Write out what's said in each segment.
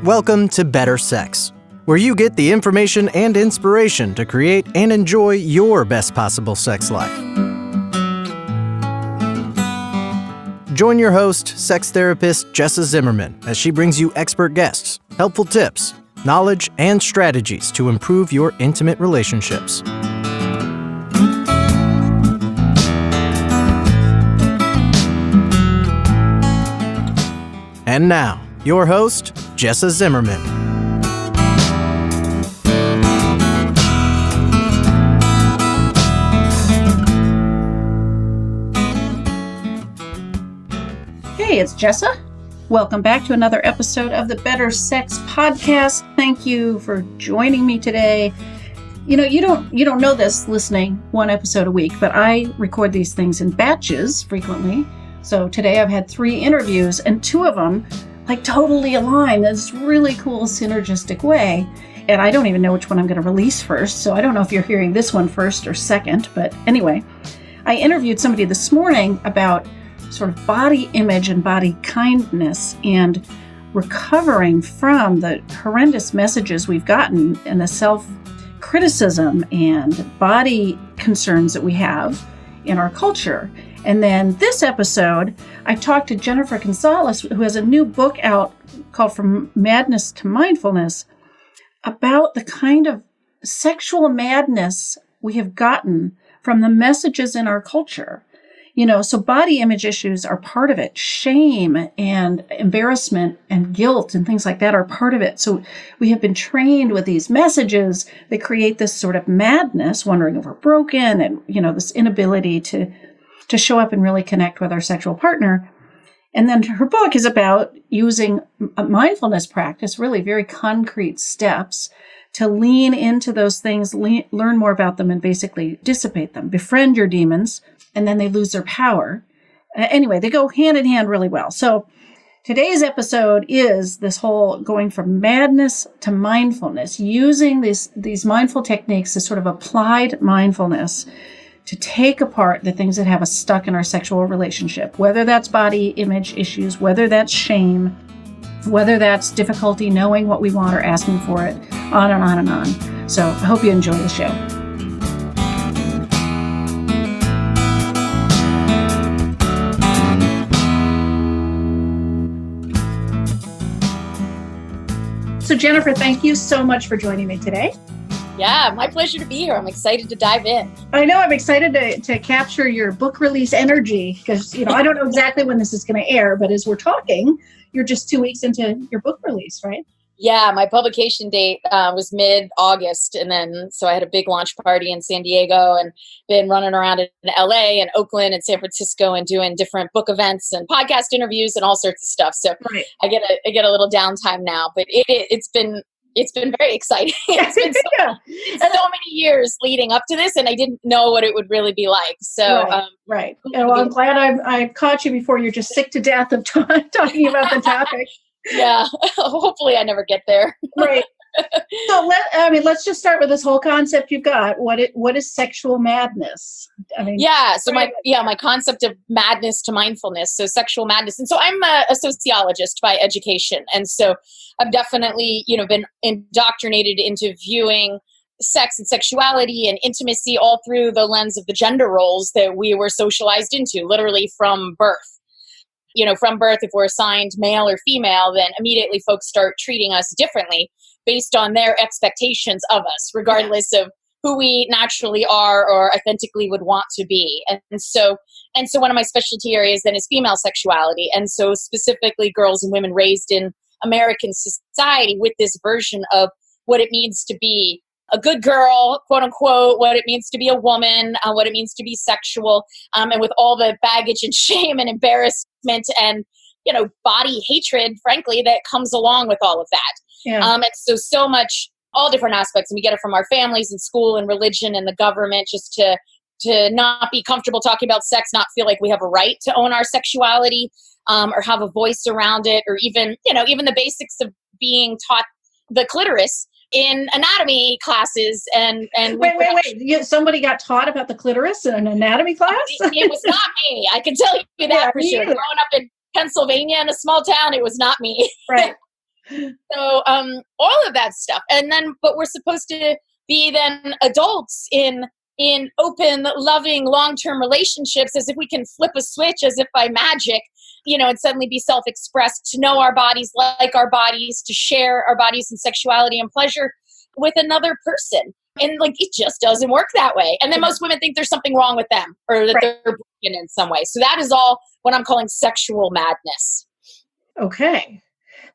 Welcome to Better Sex, where you get the information and inspiration to create and enjoy your best possible sex life. Join your host, sex therapist Jessa Zimmerman, as she brings you expert guests, helpful tips, knowledge, and strategies to improve your intimate relationships. And now, your host, Jessa Zimmerman. Hey, it's Jessa. Welcome back to another episode of the Better Sex podcast. Thank you for joining me today. You know, you don't know this listening one episode a week, but I record these things in batches frequently. So today I've had 3 interviews and 2 of them totally align in this really cool synergistic way. And I don't even know which one I'm going to release first. So I don't know if you're hearing this one first or second. But anyway, I interviewed somebody this morning about sort of body image and body kindness and recovering from the horrendous messages we've gotten and the self-criticism and body concerns that we have in our culture. And then this episode, I talked to Jennifer Gunsaullis, who has a new book out called From Madness to Mindfulness, about the kind of sexual madness we have gotten from the messages in our culture. You know, so body image issues are part of it. Shame and embarrassment and guilt and things like that are part of it. So we have been trained with these messages that create this sort of madness, wondering if we're broken and, this inability to show up and really connect with our sexual partner. And then her book is about using a mindfulness practice, really very concrete steps to lean into those things, learn more about them, and basically dissipate them, befriend your demons, and then they lose their power. Anyway, they go hand in hand really well. So today's episode is this whole going from madness to mindfulness, using these mindful techniques, this sort of applied mindfulness, to take apart the things that have us stuck in our sexual relationship, whether that's body image issues, whether that's shame, whether that's difficulty knowing what we want or asking for it, on and on and on. So I hope you enjoy the show. So Jennifer, thank you so much for joining me today. Yeah, my pleasure to be here. I'm excited to dive in. I know. I'm excited to capture your book release energy because, I don't know exactly when this is going to air, but as we're talking, you're just 2 weeks into your book release, right? Yeah, my publication date was mid-August. And then, so I had a big launch party in San Diego and been running around in LA and Oakland and San Francisco and doing different book events and podcast interviews and all sorts of stuff. So right. I get a little downtime now, but it's been very exciting. It's been so many years leading up to this, and I didn't know what it would really be like. So, right. Well, I'm glad I caught you before you're just sick to death of talking about the topic. Yeah. Hopefully I never get there. Right. So let's just start with this whole concept you've got. What is sexual madness? So my concept of madness to mindfulness. So sexual madness. And so I'm a sociologist by education. And so I've definitely, been indoctrinated into viewing sex and sexuality and intimacy all through the lens of the gender roles that we were socialized into, literally from birth. From birth, if we're assigned male or female, then immediately folks start treating us differently based on their expectations of us, regardless of who we naturally are or authentically would want to be. And so one of my specialty areas then is female sexuality. And so specifically girls and women raised in American society with this version of what it means to be a good girl, quote unquote, what it means to be a woman, what it means to be sexual, and with all the baggage and shame and embarrassment and, body hatred, frankly, that comes along with all of that. Yeah. And so much, all different aspects, and we get it from our families and school and religion and the government, just to not be comfortable talking about sex, not feel like we have a right to own our sexuality, or have a voice around it, or even the basics of being taught the clitoris in anatomy classes. And wait. Somebody got taught about the clitoris in an anatomy class? It was not me. I can tell you that for sure. Growing up in Pennsylvania in a small town, it was not me. Right. So all of that stuff. And then, but we're supposed to be then adults in open, loving, long-term relationships, as if we can flip a switch as if by magic, and suddenly be self-expressed, to know our bodies, like our bodies, to share our bodies and sexuality and pleasure with another person. And it just doesn't work that way. And then most women think there's something wrong with them, or that they're broken in some way. So that is all what I'm calling sexual madness. Okay.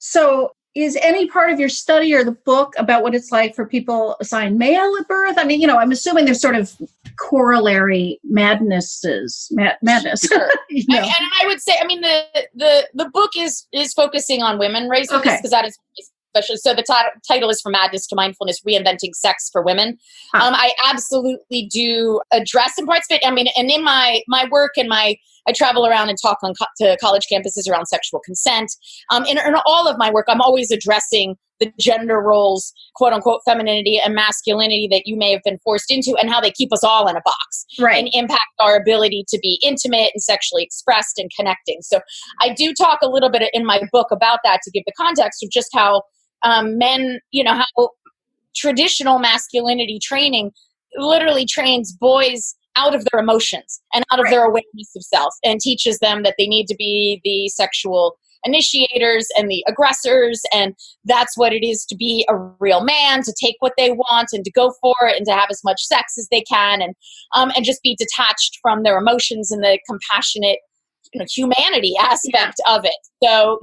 So is any part of your study or the book about what it's like for people assigned male at birth? I mean, I'm assuming there's sort of corollary madness. Sure. And I would say, I mean, the book is focusing on women raised with this, because that is special. So the title is From Madness to Mindfulness, Reinventing Sex for Women. I absolutely do address and participate. I mean, and in my work and I travel around and talk to college campuses around sexual consent. In all of my work, I'm always addressing the gender roles, quote unquote, femininity and masculinity that you may have been forced into, and how they keep us all in a box and impact our ability to be intimate and sexually expressed and connecting. So I do talk a little bit in my book about that, to give the context of just how men, how traditional masculinity training literally trains boys out of their emotions and out of their awareness of self, and teaches them that they need to be the sexual initiators and the aggressors, and that's what it is to be a real man, to take what they want and to go for it and to have as much sex as they can, and just be detached from their emotions and the compassionate humanity aspect of it. So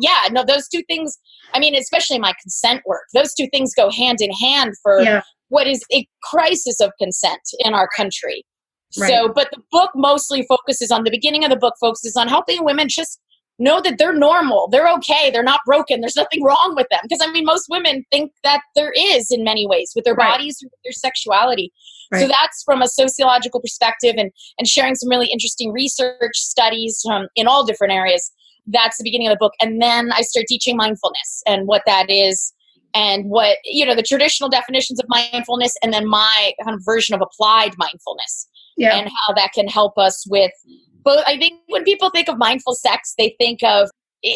those two things, I mean, especially my consent work, those two things go hand in hand for what is a crisis of consent in our country. So, but the book mostly focuses on, the beginning of the book focuses on helping women just know that they're normal, they're okay, they're not broken, there's nothing wrong with them. Because I mean, most women think that there is in many ways with their bodies, with their sexuality. So that's from a sociological perspective, and sharing some really interesting research studies in all different areas. That's the beginning of the book. And then I start teaching mindfulness and what that is, and what, the traditional definitions of mindfulness, and then my kind of version of applied mindfulness. And how that can help us with both. I think when people think of mindful sex, they think of,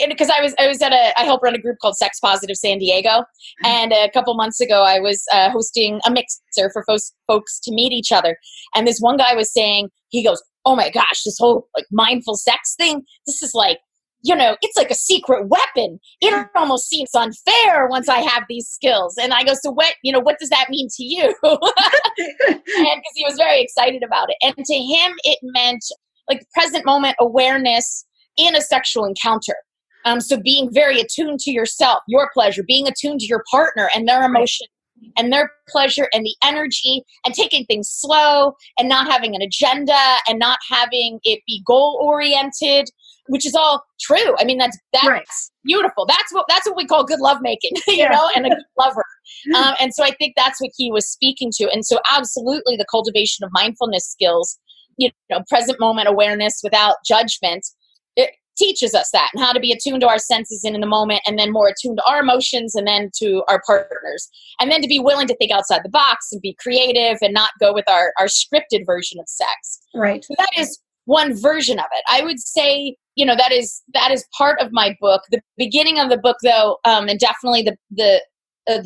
because I was I helped run a group called Sex Positive San Diego, and a couple months ago I was hosting a mixer for folks to meet each other, and this one guy was saying, he goes, "Oh my gosh, this whole mindful sex thing, this is like, it's like a secret weapon. It almost seems unfair once I have these skills." And I go, "So what does that mean to you?" And because he was very excited about it. And to him, it meant present moment awareness in a sexual encounter. So being very attuned to yourself, your pleasure, being attuned to your partner and their emotion and their pleasure and the energy, and taking things slow and not having an agenda and not having it be goal oriented, which is all true. I mean, that's beautiful. That's what we call good lovemaking, and a good lover. And so I think that's what he was speaking to. And so absolutely the cultivation of mindfulness skills, present moment awareness without judgment, it teaches us that, and how to be attuned to our senses in the moment, and then more attuned to our emotions, and then to our partners, and then to be willing to think outside the box and be creative and not go with our scripted version of sex. So that is one version of it. I would say, that is part of my book. The beginning of the book, though, and definitely the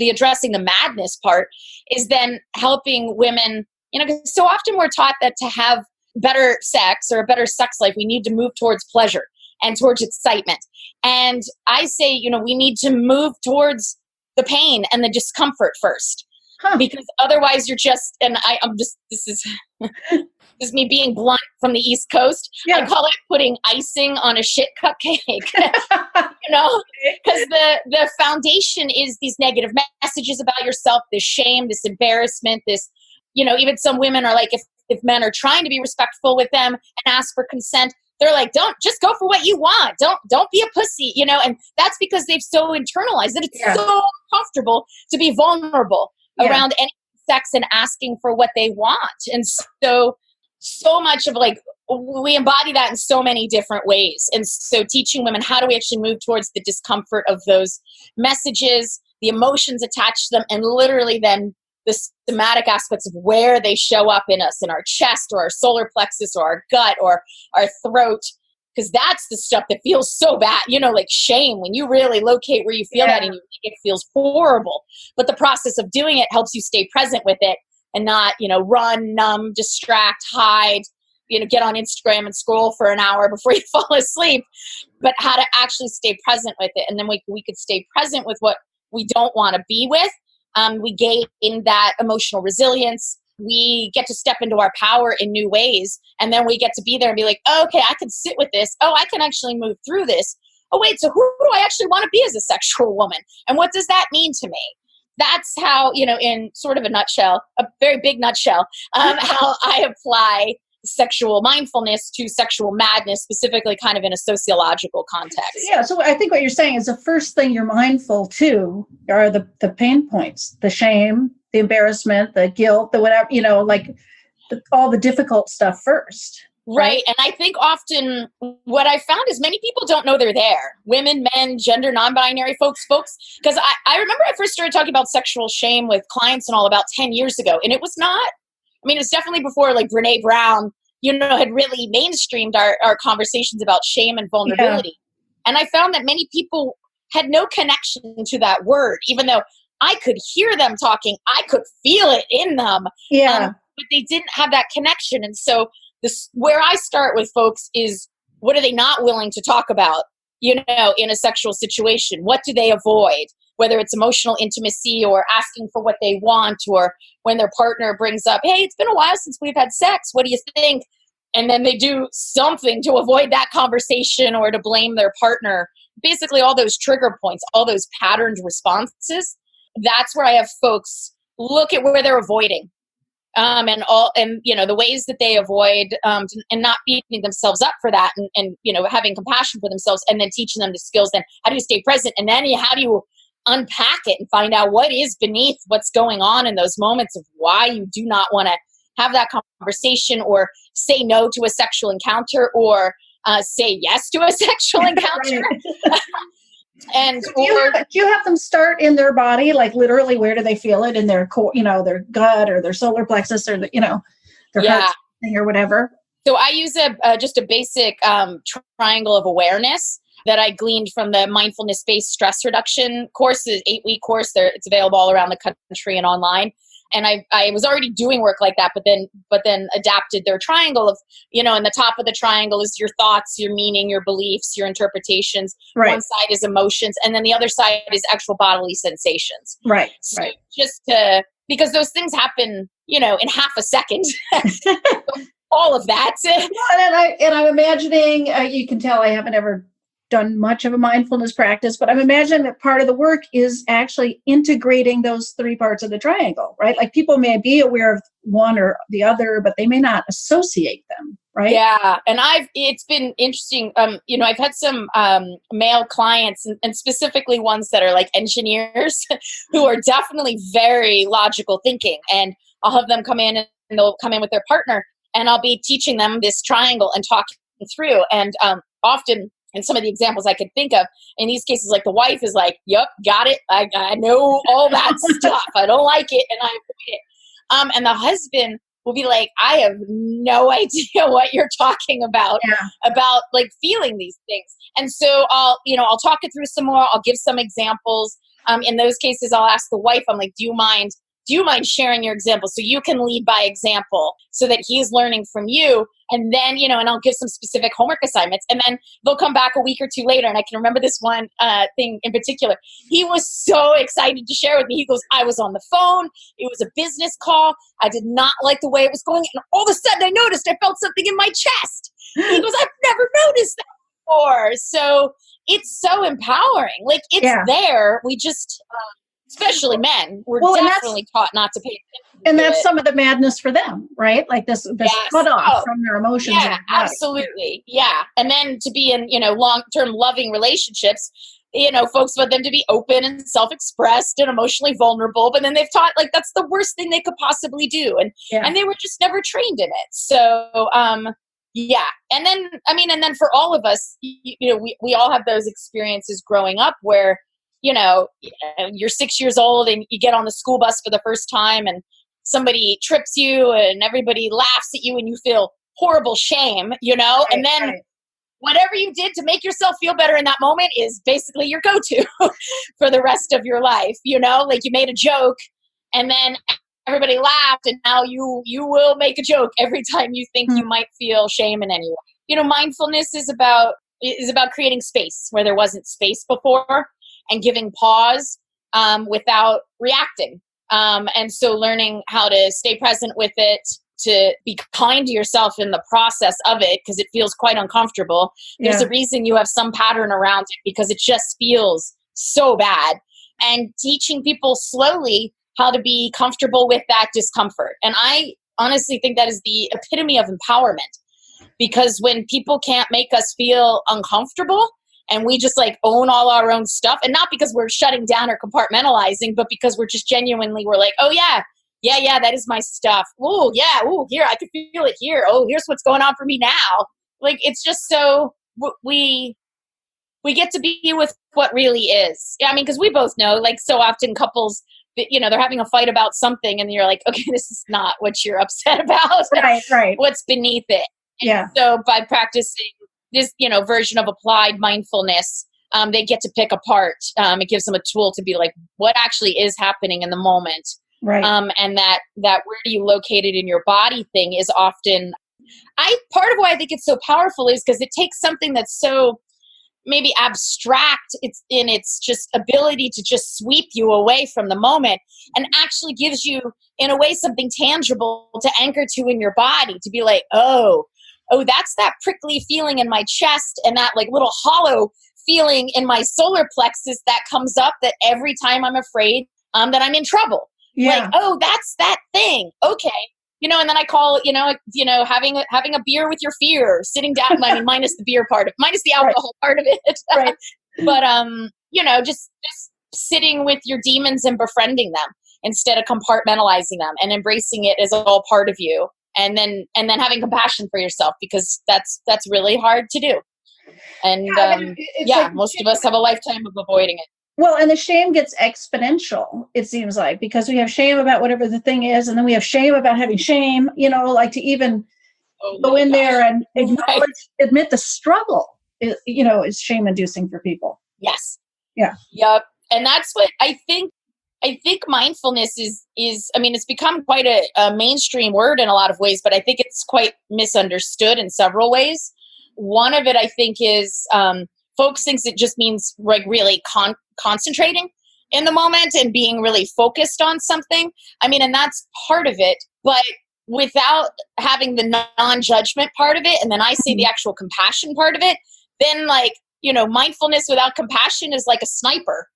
addressing the madness part, is then helping women, because so often we're taught that to have better sex or a better sex life, we need to move towards pleasure and towards excitement. And I say, we need to move towards the pain and the discomfort first, because otherwise you're just, and this is me being blunt from the East Coast. I call it putting icing on a shit cupcake, because the foundation is these negative messages about yourself, this shame, this embarrassment, this, even some women are like, if men are trying to be respectful with them and ask for consent, they're like, don't, just go for what you want. Don't be a pussy, and that's because they've so internalized that it's so uncomfortable to be vulnerable around any sex and asking for what they want. And so much of we embody that in so many different ways. And so teaching women, how do we actually move towards the discomfort of those messages, the emotions attached to them, and literally then the somatic aspects of where they show up in us, in our chest or our solar plexus or our gut or our throat. because that's the stuff that feels so bad, like shame, when you really locate where you feel that and it feels horrible. But the process of doing it helps you stay present with it and not, run, numb, distract, hide, get on Instagram and scroll for an hour before you fall asleep, but how to actually stay present with it. And then we could stay present with what we don't want to be with. We gain that emotional resilience. We get to step into our power in new ways. And then we get to be there and be like, oh, okay, I can sit with this. Oh, I can actually move through this. Oh, wait, so who do I actually want to be as a sexual woman? And what does that mean to me? That's how, in sort of a nutshell, a very big nutshell, how I apply sexual mindfulness to sexual madness, specifically kind of in a sociological context. Yeah, so I think what you're saying is the first thing you're mindful to are the pain points, the shame, the embarrassment, the guilt, the whatever, all the difficult stuff first. Right. And I think often what I found is many people don't know they're there. Women, men, gender, non-binary folks. Because I remember I first started talking about sexual shame with clients and all about 10 years ago. And it was not, it was definitely before like Brene Brown, had really mainstreamed our conversations about shame and vulnerability. Yeah. And I found that many people had no connection to that word, even though I could hear them talking. I could feel it in them. Yeah. But they didn't have that connection. And so where I start with folks is, what are they not willing to talk about, in a sexual situation? What do they avoid? Whether it's emotional intimacy or asking for what they want, or when their partner brings up, hey, it's been a while since we've had sex. What do you think? And then they do something to avoid that conversation or to blame their partner. Basically, all those trigger points, all those patterned responses. That's where I have folks look at where they're avoiding. And the ways that they avoid, and not beating themselves up for that, and having compassion for themselves, and then teaching them the skills. Then how do you stay present? And then how do you unpack it and find out what is beneath what's going on in those moments of why you do not want to have that conversation, or say no to a sexual encounter, or say yes to a sexual encounter. And do you have them start in their body, like literally, where do they feel it in their core, their gut or their solar plexus, or their heart thing or whatever? So I use just a basic triangle of awareness that I gleaned from the mindfulness-based stress reduction course, the 8-week course. It's available all around the country and online. And I was already doing work like that, but then adapted their triangle of, in the top of the triangle is your thoughts, your meaning, your beliefs, your interpretations. Right. One side is emotions, and then the other side is actual bodily sensations. Right. So just because those things happen, in half a second. All of that. And I'm imagining, you can tell I haven't ever done much of a mindfulness practice, but I'm imagining that part of the work is actually integrating those three parts of the triangle, right? Like people may be aware of one or the other, but they may not associate them, right? Yeah. And it's been interesting. I've had some male clients and specifically ones that are like engineers who are definitely very logical thinking. And I'll have them come in and they'll come in with their partner, and I'll be teaching them this triangle and talking through. And often, and some of the examples I could think of in these cases, like the wife is like, yep, got it. I know all that stuff. I don't like it. And I avoid it. And the husband will be like, I have no idea what you're talking about like feeling these things. And so I'll talk it through some more. I'll give some examples. In those cases, I'll ask the wife, I'm like, do you mind sharing your example? So you can lead by example so that he's learning from you. And then, and I'll give some specific homework assignments, and then they'll come back a week or two later. And I can remember this one thing in particular. He was so excited to share with me. He goes, I was on the phone. It was a business call. I did not like the way it was going. And all of a sudden I noticed I felt something in my chest. He goes, I've never noticed that before. So it's so empowering. Like it's there. We just, especially men, we're definitely taught not to pay attention. And that's some of the madness for them, right? Like this cutoff from their emotions. Yeah, absolutely. Yeah. And then to be in, long-term loving relationships, folks want them to be open and self-expressed and emotionally vulnerable, but then they've taught like that's the worst thing they could possibly do. And they were just never trained in it. So, yeah. And then for all of us, we all have those experiences growing up where, you're 6 years old and you get on the school bus for the first time and somebody trips you and everybody laughs at you and you feel horrible shame, and then whatever you did to make yourself feel better in that moment is basically your go-to for the rest of your life. Like you made a joke and then everybody laughed, and now you will make a joke every time you think you might feel shame in any way. Mindfulness is about creating space where there wasn't space before, and giving pause without reacting. And so learning how to stay present with it, to be kind to yourself in the process of it, because it feels quite uncomfortable. There's a reason you have some pattern around it, because it just feels so bad. And teaching people slowly how to be comfortable with that discomfort. And I honestly think that is the epitome of empowerment, because when people can't make us feel uncomfortable and we just like own all our own stuff, and not because we're shutting down or compartmentalizing, but because we're just genuinely, we're like, oh yeah, that is my stuff. Oh yeah, here, I can feel it here. Oh, here's what's going on for me now. Like, it's just so, we get to be with what really is. Yeah, I mean, because we both know, like, so often couples, they're having a fight about something and you're like, okay, this is not what you're upset about. Right. What's beneath it. And so by practicing this, version of applied mindfulness, they get to pick apart. It gives them a tool to be like, what actually is happening in the moment. Right. And that where do you locate it in your body thing is often, part of why I think it's so powerful is because it takes something that's so maybe abstract, it's in its just ability to just sweep you away from the moment, and actually gives you, in a way, something tangible to anchor to in your body, to be like, oh, that's that prickly feeling in my chest, and that like little hollow feeling in my solar plexus that comes up that every time I'm afraid that I'm in trouble. Yeah. Like, oh, that's that thing. Okay. And then I call it, having a beer with your fear, sitting down, I mean, minus the beer part, minus the alcohol part of it. Right. But, just sitting with your demons and befriending them instead of compartmentalizing them, and embracing it as all part of you. And then having compassion for yourself, because that's really hard to do. And most of us have a lifetime of avoiding it. Well, and the shame gets exponential, it seems like, because we have shame about whatever the thing is, and then we have shame about having shame, like to even go in there and admit the struggle, is shame inducing for people. Yes. Yeah. Yep. And that's what I think mindfulness is, I mean, it's become quite a mainstream word in a lot of ways, but I think it's quite misunderstood in several ways. One of it, I think, is folks thinks it just means like really concentrating in the moment and being really focused on something. I mean, and that's part of it, but without having the non-judgment part of it, and then I say the actual compassion part of it, then mindfulness without compassion is like a sniper.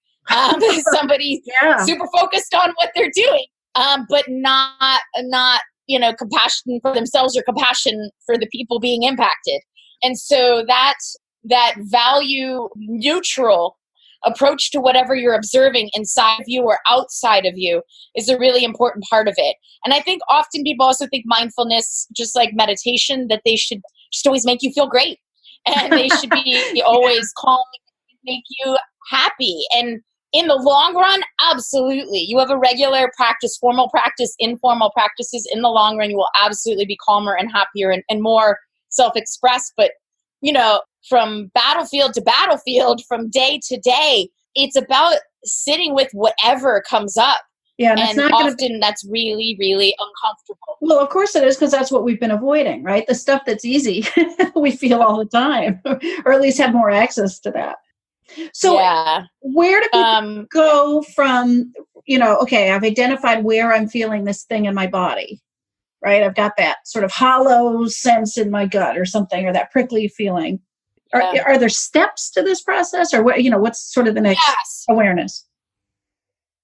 Somebody super focused on what they're doing, but not compassion for themselves or compassion for the people being impacted. And so that value neutral approach to whatever you're observing inside of you or outside of you is a really important part of it. And I think often people also think mindfulness, just like meditation, that they should just always make you feel great, and they should be always calming, make you happy. And in the long run, absolutely. You have a regular practice, formal practice, informal practices. In the long run, you will absolutely be calmer and happier and more self-expressed. But, from battlefield to battlefield, from day to day, it's about sitting with whatever comes up. Yeah, and often that's really, really uncomfortable. Well, of course it is, because that's what we've been avoiding, right? The stuff that's easy, we feel all the time, or at least have more access to that. So where do people go from, okay, I've identified where I'm feeling this thing in my body, right? I've got that sort of hollow sense in my gut or something, or that prickly feeling. Are there steps to this process, or what, what's sort of the next awareness?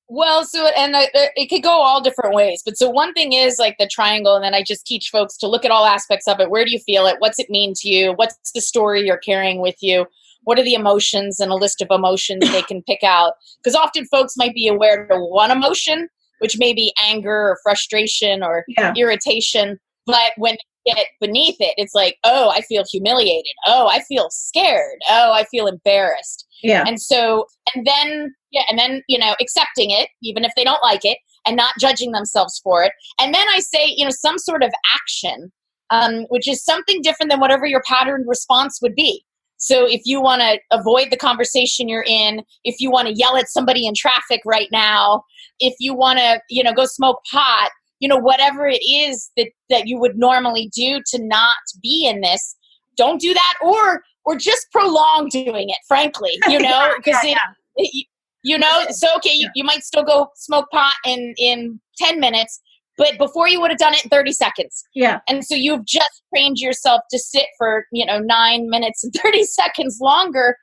Well, it could go all different ways. But so one thing is like the triangle, and then I just teach folks to look at all aspects of it. Where do you feel it? What's it mean to you? What's the story you're carrying with you? What are the emotions, and a list of emotions they can pick out? Because often folks might be aware of one emotion, which may be anger or frustration or irritation. But when they get beneath it, it's like, oh, I feel humiliated. Oh, I feel scared. Oh, I feel embarrassed. Yeah. And then, accepting it, even if they don't like it, and not judging themselves for it. And then I say, some sort of action, which is something different than whatever your patterned response would be. So if you want to avoid the conversation you're in, if you want to yell at somebody in traffic right now, if you want to, go smoke pot, whatever it is that you would normally do to not be in this, don't do that, or just prolong doing it, frankly, because so, okay, you might still go smoke pot in 10 minutes, but before you would have done it in 30 seconds. Yeah. And so you've just trained yourself to sit for, 9 minutes and 30 seconds longer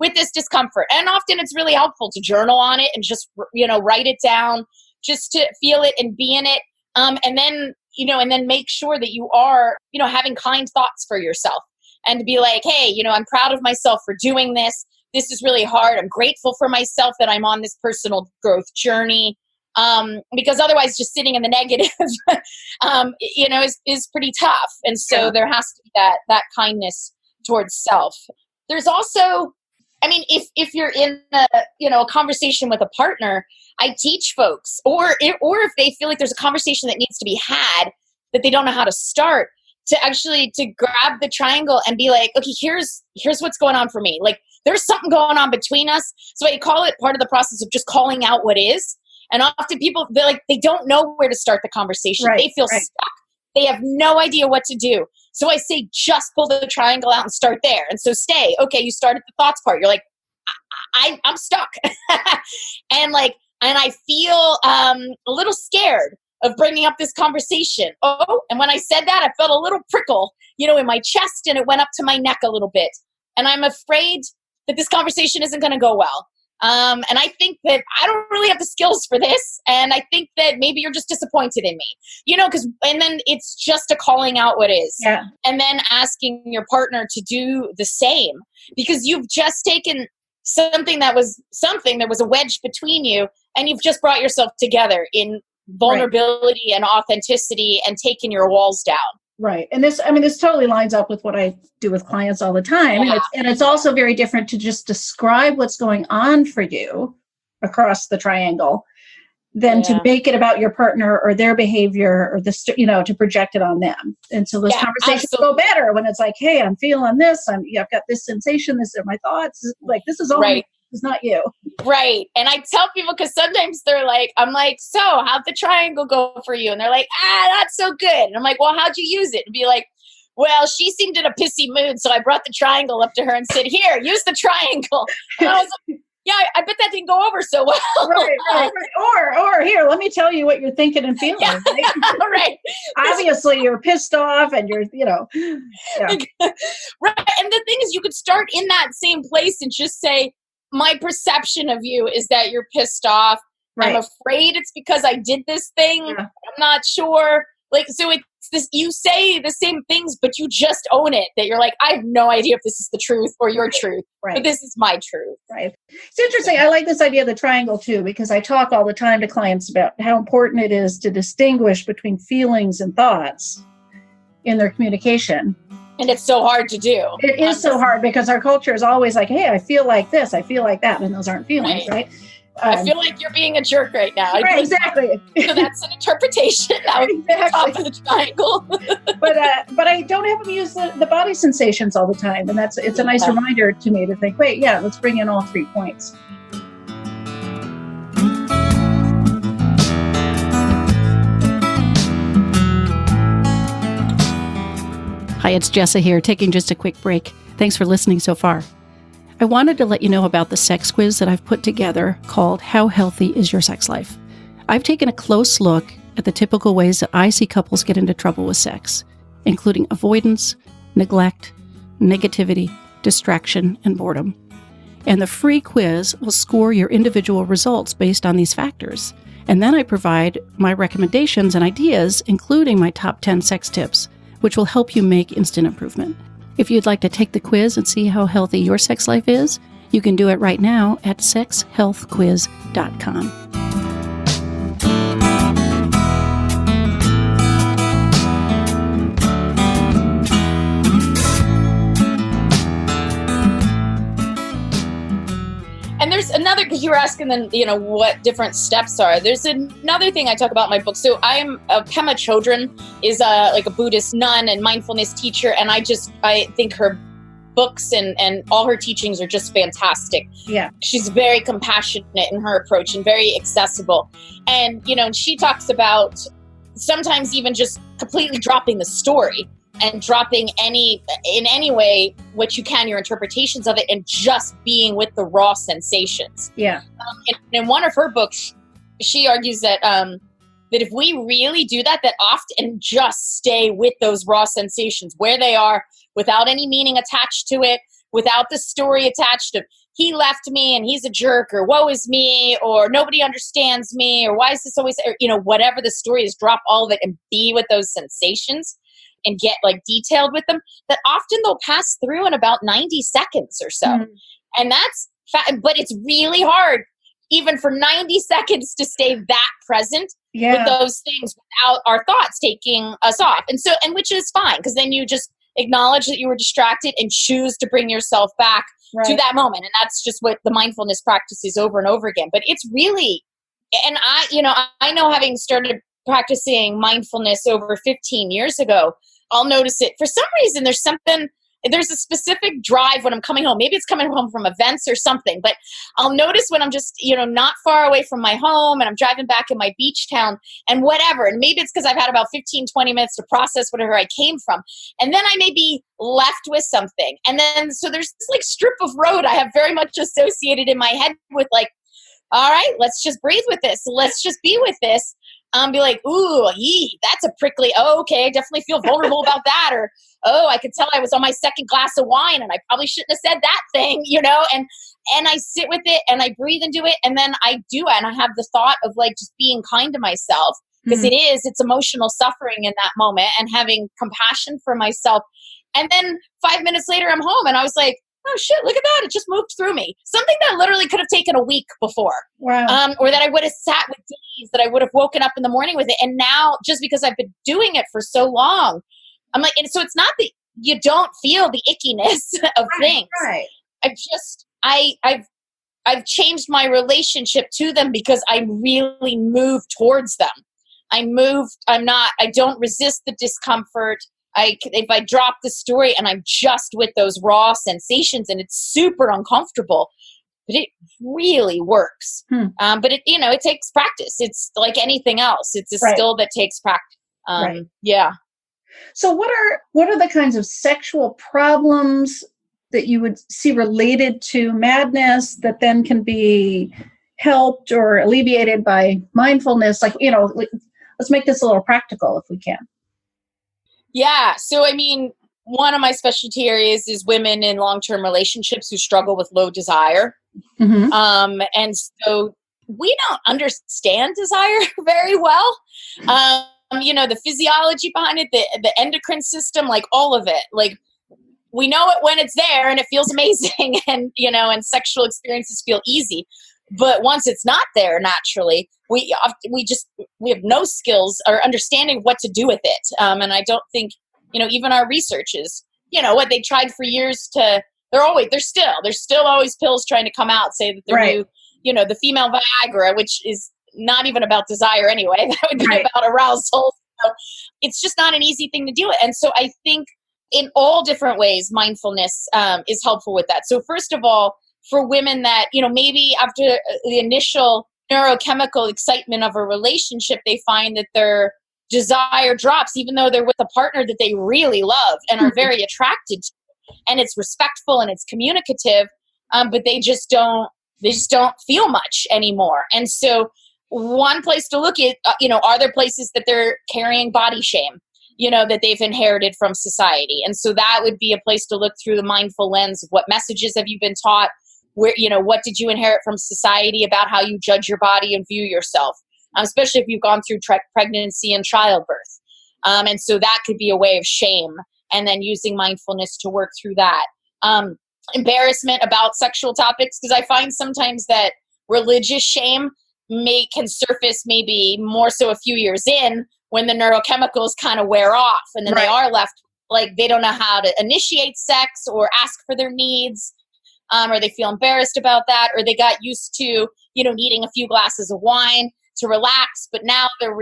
with this discomfort. And often it's really helpful to journal on it and just, write it down, just to feel it and be in it. And then make sure that you are, having kind thoughts for yourself, and to be like, hey, I'm proud of myself for doing this. This is really hard. I'm grateful for myself that I'm on this personal growth journey. Because otherwise just sitting in the negative, is pretty tough. And so there has to be that kindness towards self. There's also, if you're in a conversation with a partner, I teach folks, or if they feel like there's a conversation that needs to be had that they don't know how to start, to grab the triangle and be like, okay, here's what's going on for me. Like, there's something going on between us. So I call it part of the process of just calling out what is. And often people, they don't know where to start the conversation. Right, they feel stuck. They have no idea what to do. So I say, just pull the triangle out and start there. And so stay. Okay, you start at the thoughts part. You're like, I'm stuck. and I feel a little scared of bringing up this conversation. Oh, and when I said that, I felt a little prickle, in my chest, and it went up to my neck a little bit. And I'm afraid that this conversation isn't going to go well. And I think that I don't really have the skills for this. And I think that maybe you're just disappointed in me, and then it's just a calling out what is. Yeah. And then asking your partner to do the same, because you've just taken something that was a wedge between you, and you've just brought yourself together in vulnerability and authenticity and taken your walls down. Right. And this totally lines up with what I do with clients all the time. Yeah. And it's also very different to just describe what's going on for you across the triangle than to make it about your partner or their behavior or to project it on them. And so those conversations go better when it's like, hey, I'm feeling this. I've got this sensation. This are my thoughts. Like, this is all me. It's not you. Right. And I tell people, because sometimes they're like, I'm like, so how'd the triangle go for you? And they're like, not so good. And I'm like, well, how'd you use it? And be like, well, she seemed in a pissy mood, so I brought the triangle up to her and said, here, use the triangle. And I was like, yeah, I bet that didn't go over so well. Right. Or here, let me tell you what you're thinking and feeling. Yeah. Right. Obviously, you're pissed off and you're, Right. And the thing is, you could start in that same place and just say, my perception of you is that you're pissed off. Right. I'm afraid it's because I did this thing. Yeah. I'm not sure. So it's this, you say the same things, but you just own it, that you're like, I have no idea if this is the truth or your truth, but this is my truth. Right. It's interesting. I like this idea of the triangle too, because I talk all the time to clients about how important it is to distinguish between feelings and thoughts in their communication. And it's so hard to do. It is so hard because our culture is always like, hey, I feel like this, I feel like that. And those aren't feelings, right? I feel like you're being a jerk right now. Right, exactly. So that's an interpretation. Exactly. Top of the triangle. but I don't have them use the body sensations all the time. And it's a nice reminder to me to think, wait, let's bring in all 3 points. Hi, it's Jessa here, taking just a quick break. Thanks for listening so far. I wanted to let you know about the sex quiz that I've put together called How Healthy Is Your Sex Life? I've taken a close look at the typical ways that I see couples get into trouble with sex, including avoidance, neglect, negativity, distraction, and boredom. And the free quiz will score your individual results based on these factors. And then I provide my recommendations and ideas, including my top 10 sex tips, which will help you make instant improvement. If you'd like to take the quiz and see how healthy your sex life is, you can do it right now at sexhealthquiz.com. And there's another, because you were asking then, what different steps are. There's another thing I talk about in my book. So Pema Chodron is like a Buddhist nun and mindfulness teacher. And I think her books and all her teachings are just fantastic. Yeah. She's very compassionate in her approach and very accessible. And, and she talks about sometimes even just completely dropping the story and dropping in any way what you can, your interpretations of it, and just being with the raw sensations. Yeah. In one of her books, she argues that that if we really do that often just stay with those raw sensations where they are, without any meaning attached to it, without the story attached to, he left me and he's a jerk, or woe is me, or nobody understands me, or why is this always, or, whatever the story is, drop all of it and be with those sensations and get detailed with them, that often they'll pass through in about 90 seconds or so. Mm. And that's, but it's really hard even for 90 seconds to stay that present with those things without our thoughts taking us off. And which is fine, because then you just acknowledge that you were distracted and choose to bring yourself back to that moment. And that's just what the mindfulness practice is over and over again. But it's really, and I know, having started practicing mindfulness over 15 years ago, I'll notice it. For some reason, there's a specific drive when I'm coming home. Maybe it's coming home from events or something, but I'll notice when I'm just, not far away from my home and I'm driving back in my beach town and whatever. And maybe it's because I've had about 15, 20 minutes to process whatever I came from. And then I may be left with something. And then, so there's this strip of road I have very much associated in my head with all right, let's just breathe with this. Let's just be with this. Be like, ooh, that's a prickly. Oh, okay, I definitely feel vulnerable about that. Or, oh, I could tell I was on my second glass of wine and I probably shouldn't have said that thing, and I sit with it and I breathe into it. And then I do it. And I have the thought of just being kind to myself, because it's emotional suffering in that moment, and having compassion for myself. And then 5 minutes later, I'm home and I was like, oh shit, look at that. It just moved through me. Something that literally could have taken a week before. Wow. Or that I would have sat with days, that I would have woken up in the morning with it. And now, just because I've been doing it for so long, I'm like, and so it's not that you don't feel the ickiness of things. Right. I've changed my relationship to them because I really move towards them. I don't resist the discomfort. If I drop the story and I'm just with those raw sensations, and it's super uncomfortable, but it really works. But it takes practice. It's like anything else. It's a skill that takes practice. Yeah. So what are the kinds of sexual problems that you would see related to madness that then can be helped or alleviated by mindfulness? Let's make this a little practical if we can. Yeah. So, one of my specialty areas is women in long-term relationships who struggle with low desire. Mm-hmm. And so we don't understand desire very well. The physiology behind it, the endocrine system, all of it. We know it when it's there and it feels amazing, and, and sexual experiences feel easy. But once it's not there naturally, we have no skills or understanding of what to do with it. And I don't think, even our researchers, what they tried for years there's still always pills trying to come out, say that they're new, the female Viagra, which is not even about desire anyway. That would be about arousal. So it's just not an easy thing to deal with. And so I think in all different ways, mindfulness is helpful with that. So first of all, for women that, maybe after the initial neurochemical excitement of a relationship, they find that their desire drops, even though they're with a partner that they really love and are very attracted to, and it's respectful and it's communicative, but they just don't feel much anymore. And so one place to look at, are there places that they're carrying body shame, that they've inherited from society? And so that would be a place to look through the mindful lens of what messages have you been taught? Where, what did you inherit from society about how you judge your body and view yourself, especially if you've gone through pregnancy and childbirth. And so that could be a way of shame, and then using mindfulness to work through that. Embarrassment about sexual topics, because I find sometimes that religious shame can surface maybe more so a few years in, when the neurochemicals kind of wear off, and then they are left they don't know how to initiate sex or ask for their needs. Or they feel embarrassed about that, or they got used to, needing a few glasses of wine. to relax, but now they're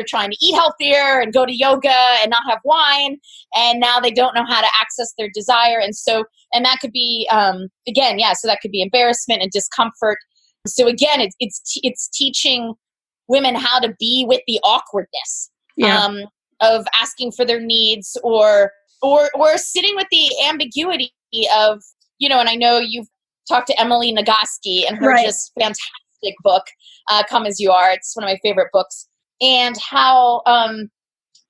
trying to eat healthier and go to yoga and not have wine. And now they don't know how to access their desire. And that could be, so that could be embarrassment and discomfort. So again, it's teaching women how to be with the awkwardness of asking for their needs or sitting with the ambiguity of, and I know you've talked to Emily Nagoski and her just fantastic book, Come As You Are. It's one of my favorite books. And how,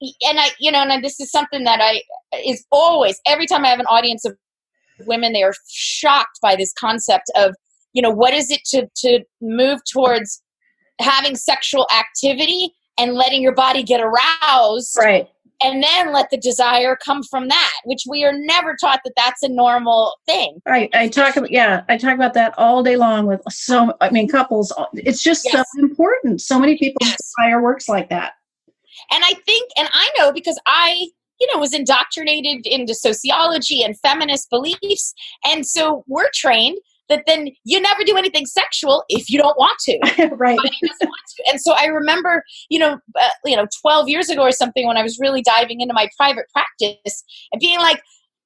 this is something that is always, every time I have an audience of women, they are shocked by this concept of, what is it to move towards having sexual activity and letting your body get aroused. Right. And then let the desire come from that, which we are never taught that that's a normal thing. Right. I talk about that all day long with couples. It's just so important. So many people's desire works like that. And I think, and I know because I, was indoctrinated into sociology and feminist beliefs. And so we're trained that then you never do anything sexual if you don't want to. Right. But he doesn't want to. And so I remember, 12 years ago or something when I was really diving into my private practice and being like,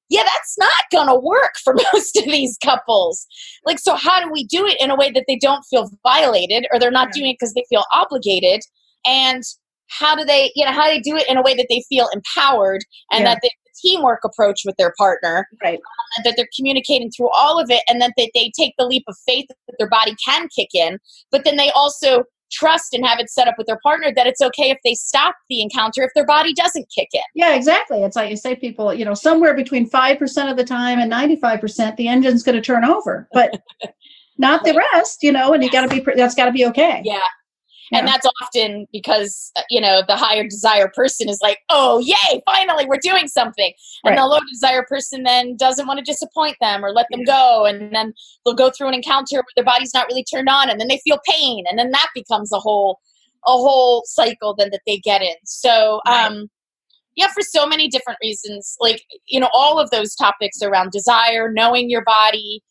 yeah, that's not going to work for most of these couples. Like, so how do we do it in a way that they don't feel violated or they're not doing it because they feel obligated? And how do they do it in a way that they feel empowered and that they teamwork approach with their partner, right? That they're communicating through all of it, and that they take the leap of faith that their body can kick in, but then they also trust and have it set up with their partner that it's okay if they stop the encounter if their body doesn't kick in. Yeah, exactly. It's like you say, people, somewhere between 5% of the time and 95%, the engine's going to turn over, but not the rest, and that's got to be okay. Yeah. And that's often because, the higher desire person is like, oh, yay, finally, we're doing something. And the low desire person then doesn't want to disappoint them or let them go. And then they'll go through an encounter where their body's not really turned on. And then they feel pain. And then that becomes a whole cycle then that they get in. So, for so many different reasons, like, all of those topics around desire, knowing your body,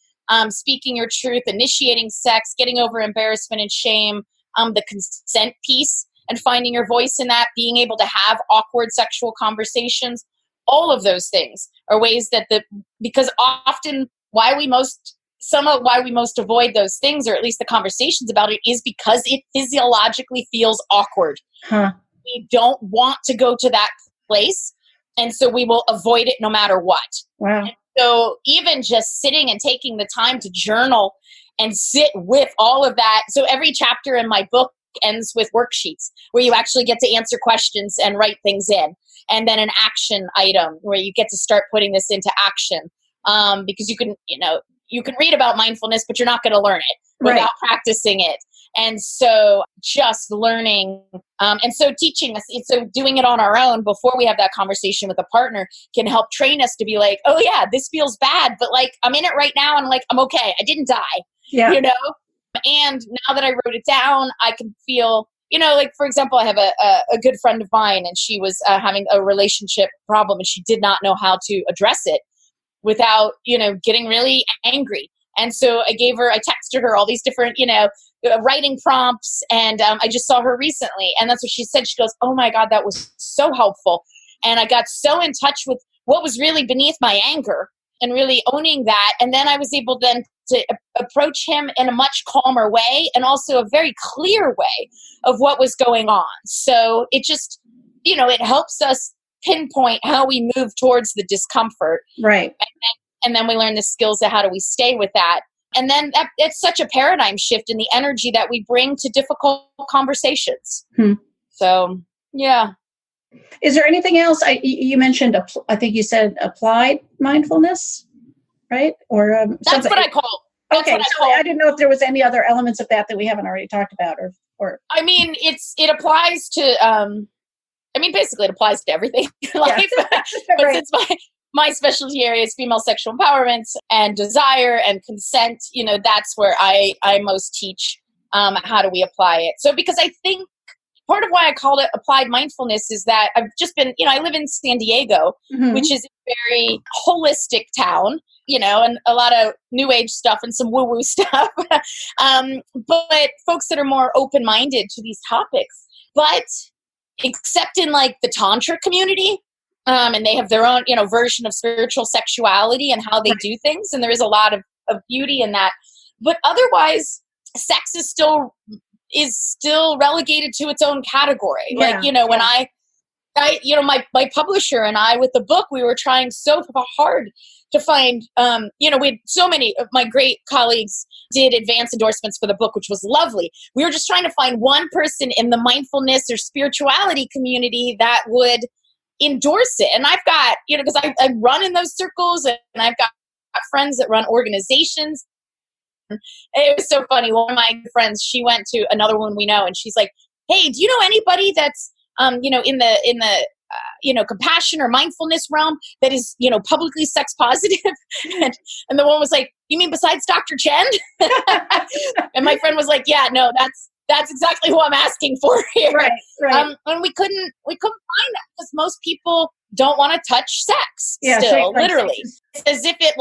speaking your truth, initiating sex, getting over embarrassment and shame, the consent piece and finding your voice in that, being able to have awkward sexual conversations, all of those things are ways that because often why we most avoid those things, or at least the conversations about it, is because it physiologically feels awkward. We don't want to go to that place. And so we will avoid it no matter what. Wow. And so even just sitting and taking the time to journal and sit with all of that. So every chapter in my book ends with worksheets where you actually get to answer questions and write things in. And then an action item where you get to start putting this into action. Because you can read about mindfulness, but you're not going to learn it without practicing it. And so just learning, and so teaching us, so doing it on our own before we have that conversation with a partner can help train us to be like, oh yeah, this feels bad, but like I'm in it right now and like, I'm okay. I didn't die. Yeah. And now that I wrote it down, I can feel, like, for example, I have a good friend of mine, and she was having a relationship problem, and she did not know how to address it without, getting really angry. And so I texted her all these different, writing prompts. And I just saw her recently. And that's what she said. She goes, oh my God, that was so helpful. And I got so in touch with what was really beneath my anger and really owning that. And then I was able then to approach him in a much calmer way, and also a very clear way of what was going on. So it just, it helps us pinpoint how we move towards the discomfort. Right. And then we learn the skills of how do we stay with that. And then it's such a paradigm shift in the energy that we bring to difficult conversations. So, yeah. Is there anything else? You mentioned, I think you said applied mindfulness, right? Or that's what I call. I didn't know if there was any other elements of that we haven't already talked about, or. I mean, it applies to. Basically, it applies to everything in life. But since my specialty area is female sexual empowerment and desire and consent, that's where I most teach how do we apply it. So because I think part of why I called it applied mindfulness is that I've just been, I live in San Diego, which is a very holistic town. and a lot of new age stuff and some woo woo stuff. But folks that are more open minded to these topics, but except in like the Tantra community, and they have their own, version of spiritual sexuality and how they do things. And there is a lot of beauty in that. But otherwise, sex is still relegated to its own category. Yeah. Like, when I my publisher and I with the book, we were trying so hard to find, we had so many of my great colleagues did advance endorsements for the book, which was lovely. We were just trying to find one person in the mindfulness or spirituality community that would endorse it. And I've got, because I run in those circles, and I've got friends that run organizations. It was so funny. One of my friends, she went to another one we know, and she's like, "Hey, do you know anybody that's, in the compassion or mindfulness realm that is, publicly sex positive?" and the one was like, "You mean besides Dr. Jenn?" And my friend was like, "Yeah, no, that's exactly who I'm asking for here." Right. And we couldn't find that because most people don't want to touch sex still, literally. It's as if it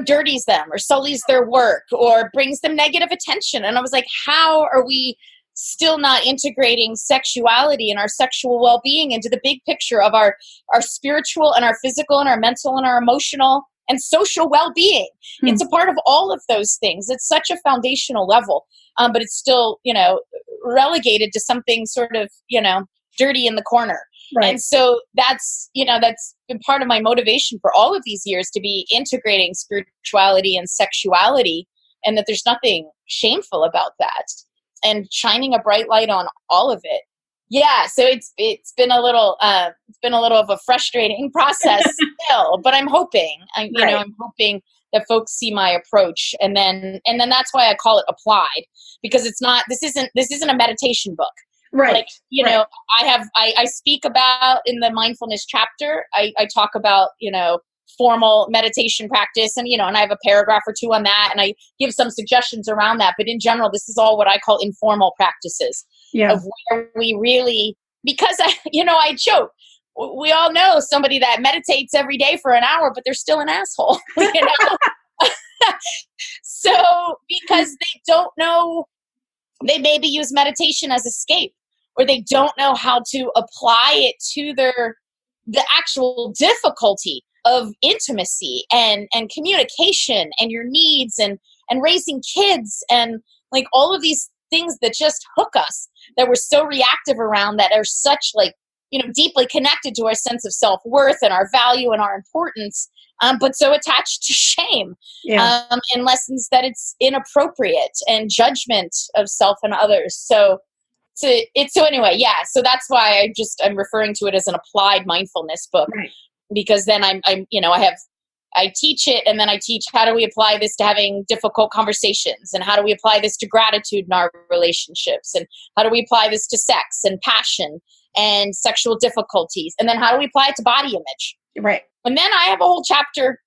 dirties them or sullies their work or brings them negative attention. And I was like, how are we still not integrating sexuality and our sexual well-being into the big picture of our spiritual and our physical and our mental and our emotional and social well-being? It's a part of all of those things. It's such a foundational level, but it's still, relegated to something sort of, dirty in the corner. Right. And so that's been part of my motivation for all of these years, to be integrating spirituality and sexuality, and that there's nothing shameful about that, and shining a bright light on all of it. Yeah. So it's been a little of a frustrating process still, but I'm hoping, I'm hoping that folks see my approach, and then that's why I call it applied, because this isn't a meditation book. Right. Like, I speak about in the mindfulness chapter, I talk about, formal meditation practice, and, and I have a paragraph or two on that, and I give some suggestions around that. But in general, this is all what I call informal practices of where we really, because I joke, we all know somebody that meditates every day for an hour, but they're still an asshole, So because they don't know, they maybe use meditation as escape, or they don't know how to apply it to the actual difficulty of intimacy and communication and your needs and raising kids and like all of these things that just hook us, that we're so reactive around, that are such deeply connected to our sense of self-worth and our value and our importance, but so attached to shame and lessons that it's inappropriate and judgment of self and others. So anyway, so that's why I'm referring to it as an applied mindfulness book, because then I teach it, and then I teach how do we apply this to having difficult conversations, and how do we apply this to gratitude in our relationships, and how do we apply this to sex and passion and sexual difficulties, and then how do we apply it to body image? Right. And then I have a whole chapter.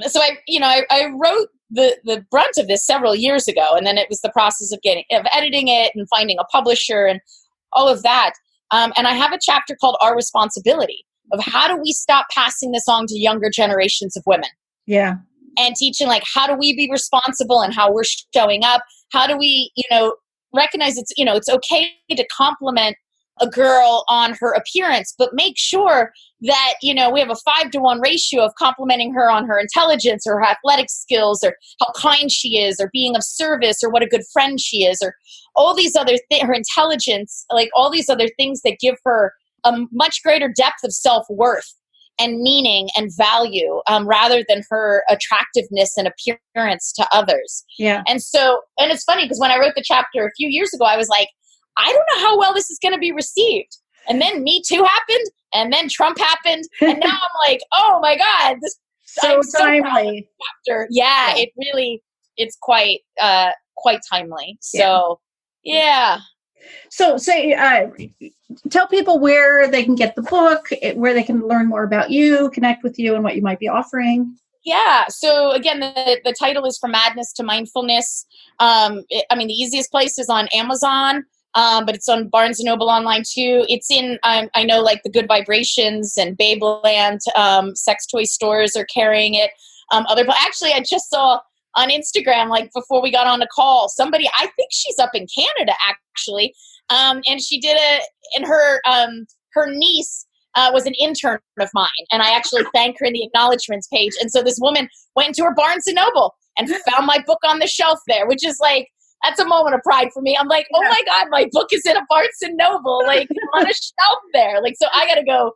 So I wrote the brunt of this several years ago, and then it was the process of editing it and finding a publisher and all of that. And I have a chapter called Our Responsibility, of how do we stop passing this on to younger generations of women? Yeah. And teaching how do we be responsible and how we're showing up? How do we, recognize it's okay to compliment a girl on her appearance, but make sure that, we have a 5-to-1 ratio of complimenting her on her intelligence or her athletic skills or how kind she is or being of service or what a good friend she is or all these other her intelligence, like all these other things that give her a much greater depth of self-worth and meaning and value, rather than her attractiveness and appearance to others. Yeah. And it's funny because when I wrote the chapter a few years ago, I was like, I don't know how well this is going to be received. And then Me Too happened, and then Trump happened, and now I'm like, oh my God, this so timely. Chapter. Yeah, it really, it's quite timely. So, yeah. So tell people where they can get the book, where they can learn more about you, connect with you, and what you might be offering. Yeah. So again, the title is From Madness to Mindfulness. The easiest place is on Amazon, but it's on Barnes & Noble online too. It's in, I know like the Good Vibrations and Babeland sex toy stores are carrying it. Actually, I just saw on Instagram, like before we got on the call, somebody, I think she's up in Canada actually. And she did and her niece was an intern of mine. And I actually thanked her in the acknowledgments page. And so this woman went into her Barnes & Noble and found my book on the shelf there, which is like, that's a moment of pride for me. I'm like, oh my God, my book is in a Barnes & Noble, like on a shelf there. Like, so I gotta go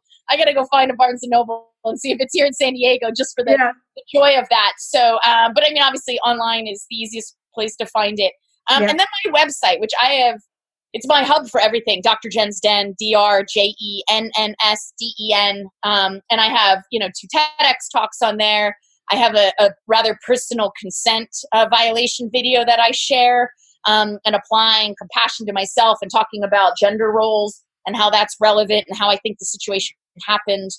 find a Barnes & Noble and see if it's here in San Diego just for the joy of that. So, but I mean, obviously online is the easiest place to find it. And then my website, which I have, it's my hub for everything. Dr. Jenn's Den, DrJennsDen. And I have, 2 TEDx talks on there. I have a rather personal consent violation video that I share, and applying compassion to myself and talking about gender roles and how that's relevant and how I think the situation happened.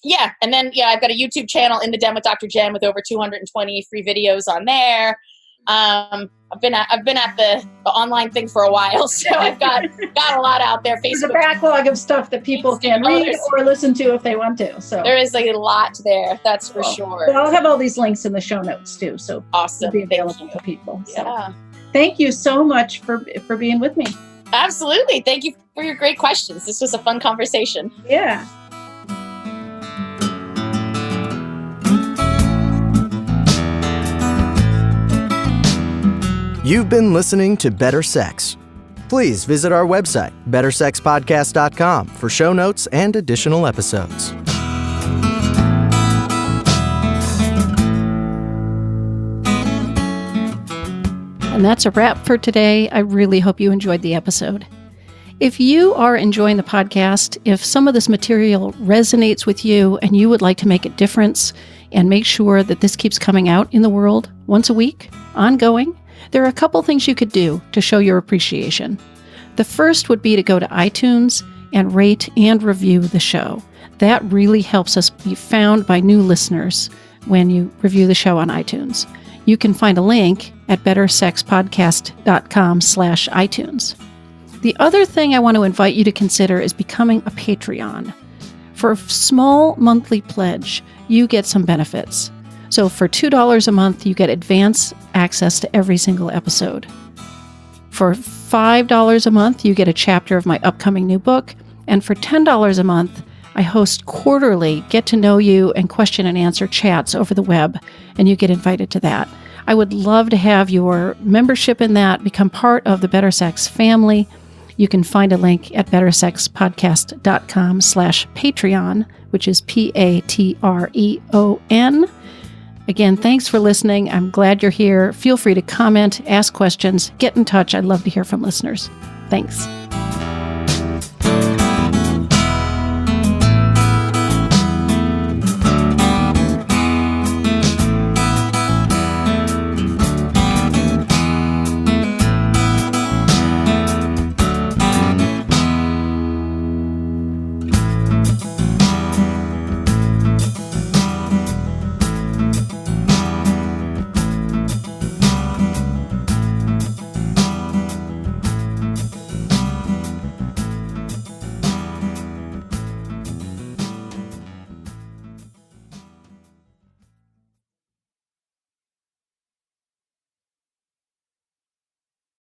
Yeah. And then, I've got a YouTube channel, In the Den with Dr. Jenn, with over 220 free videos on there. I've been at the online thing for a while, so I've got a lot out there. There's a backlog of stuff that people can read or listen to if they want to. So there is a lot there, that's for sure. But I'll have all these links in the show notes too, so awesome. It'll be available to people. So. Yeah. Thank you so much for being with me. Absolutely. Thank you for your great questions. This was a fun conversation. Yeah. You've been listening to Better Sex. Please visit our website, bettersexpodcast.com, for show notes and additional episodes. And that's a wrap for today. I really hope you enjoyed the episode. If you are enjoying the podcast, if some of this material resonates with you and you would like to make a difference and make sure that this keeps coming out in the world once a week, ongoing, there are a couple things you could do to show your appreciation. The first would be to go to iTunes and rate and review the show. That really helps us be found by new listeners when you review the show on iTunes. You can find a link at bettersexpodcast.com/iTunes. The other thing I want to invite you to consider is becoming a Patreon. For a small monthly pledge, you get some benefits. So for $2 a month, you get advance access to every single episode. For $5 a month, you get a chapter of my upcoming new book. And for $10 a month, I host quarterly get-to-know-you and question-and-answer chats over the web, and you get invited to that. I would love to have your membership in that, become part of the Better Sex family. You can find a link at bettersexpodcast.com/Patreon, which is Patreon. Again, thanks for listening. I'm glad you're here. Feel free to comment, ask questions, get in touch. I'd love to hear from listeners. Thanks.